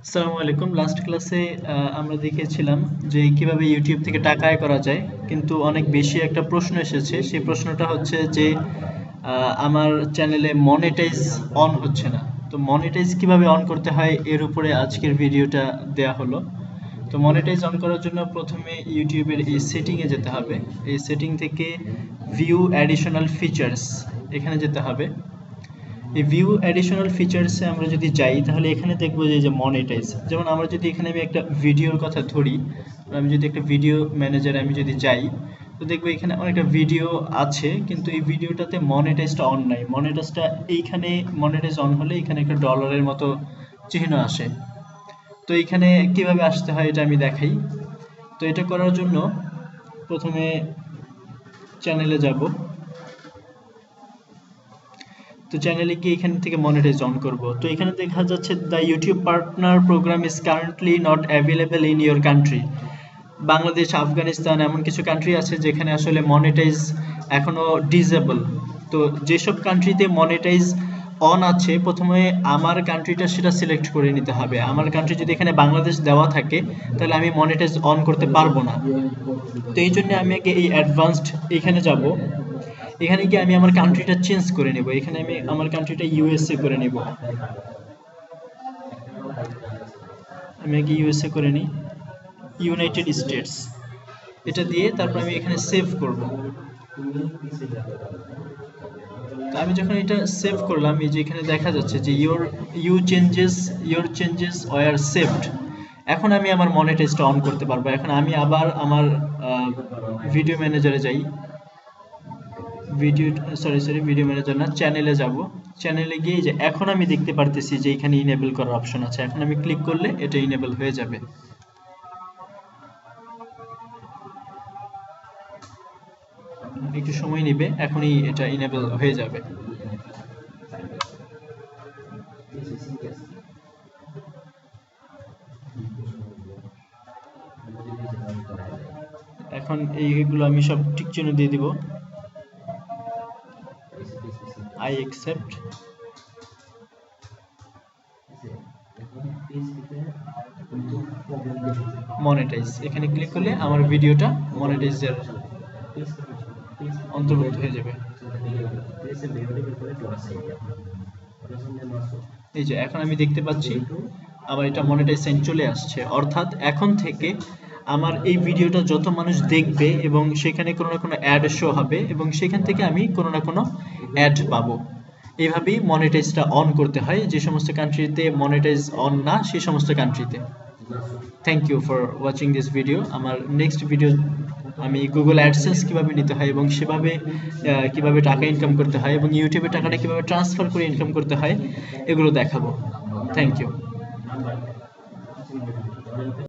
আসসালামু আলাইকুম। লাস্ট ক্লাসে আমরা দেখেছিলাম যে কিভাবে ইউটিউব থেকে টাকা আয় করা যায়, কিন্তু অনেক বেশি একটা প্রশ্ন এসেছে। সেই প্রশ্নটা হচ্ছে যে আমার চ্যানেলে মনিটাইজ অন হচ্ছে না। তো মনিটাইজ কিভাবে অন করতে হয় এর উপরে আজকের ভিডিওটা দেয়া হলো। তো মনিটাইজ অন করার জন্য প্রথমে ইউটিউবের এই সেটিংয়ে যেতে হবে। এই সেটিং থেকে ভিউ অ্যাডিশনাল ফিচার্স এখানে যেতে হবে। এই ভিউ অ্যাডিশনাল ফিচার্সে আমরা যদি যাই তাহলে এখানে দেখবো যে মনিটাইজ, যেমন আমরা যদি এখানে আমি একটা ভিডিওর কথা ধরি, আমি যদি একটা ভিডিও ম্যানেজারে আমি যদি যাই, তো দেখবো এখানে অনেকটা ভিডিও আছে, কিন্তু এই ভিডিওটাতে মনিটাইজটা অন নাই। মনিটাইজটা এইখানে, মনিটাইজ অন হলে এখানে একটা ডলারের মতো চিহ্ন আসে। তো এখানে কিভাবে আসতে হয় এটা আমি দেখাই। তো এটা করার জন্য প্রথমে চ্যানেলে যাব। তো চ্যানেলে গিয়ে এখান থেকে মনিটাইজ অন করব। তো এখানে দেখা যাচ্ছে the YouTube partner program is currently not available in your country. Bangladesh, Afghanistan এমন কিছু কান্ট্রি আছে যেখানে আসলে মনিটাইজ এখনো ডিসেবল। তো যেসব কান্ট্রিতে মনিটাইজ অন আছে, প্রথমে আমার কান্ট্রিটা সেটা সিলেক্ট করে নিতে হবে। আমার কান্ট্রি যদি এখানে বাংলাদেশ দেওয়া থাকে তাহলে আমি মনিটাইজ অন করতে পারবো না। তো এই জন্য আমি আগে এই অ্যাডভান্সড এখানে যাব। এখানে গিয়ে আমি আমার কান্ট্রিটা চেঞ্জ করে নেব। এখানে আমি আমার কান্ট্রিটা ইউএসএ করে নেব। আমি আগে ইউএসএ করে নিই, ইউনাইটেড স্টেটস। এটা দিয়ে তারপর আমি এখানে সেভ করব। তো আমি যখন এটা সেভ করলাম, এই যে এখানে দেখা যাচ্ছে যে ইউর চেঞ্জেস ওয়্যার সেভড। এখন আমি আমার মনিটাইজটা অন করতে পারবো। এখন আমি আবার আমার ভিডিও ম্যানেজারে যাই। ভিডিও ম্যানেজার না, চ্যানেলে যাব। চ্যানেলে গিয়ে যে এখন আমি দেখতে পারতেছি যে এখানে ইনেবল করার অপশন আছে। এখন আমি ক্লিক করলে এটা ইনেবল হয়ে যাবে। একটু সময় নেবে, এখনই এটা ইনেবল হয়ে যাবে। এখন এইগুলো আমি সব টিক চিহ্ন দিয়ে দিব। I accept. মনিটাইজ এখানে ক্লিক করলে আমার ভিডিওটা মনিটাইজের অন্তর্ভুক্ত হয়ে যাবে। এই যে এখন আমি দেখতে পাচ্ছি আমার এটা মনিটাইজ সাইন চলে আসছে। অর্থাৎ এখন থেকে আমার এই ভিডিওটা যত মানুষ দেখবে এবং সেখানে কোনো না কোনো অ্যাড শো হবে এবং সেখান থেকে আমি কোনো না কোনো অ্যাড পাবো। এইভাবেই মনিটাইজটা অন করতে হয় যে সমস্ত কান্ট্রিতে মনিটাইজ অন না সেই সমস্ত কান্ট্রিতে। Thank you for watching this video. আমার নেক্সট ভিডিও আমি গুগল অ্যাডসেন্স কিভাবে নিতে হয় এবং সেভাবে কিভাবে টাকা ইনকাম করতে হয় এবং ইউটিউবে টাকাটা কিভাবে ট্রান্সফার করে ইনকাম করতে হয় এগুলো দেখাবো। Thank you.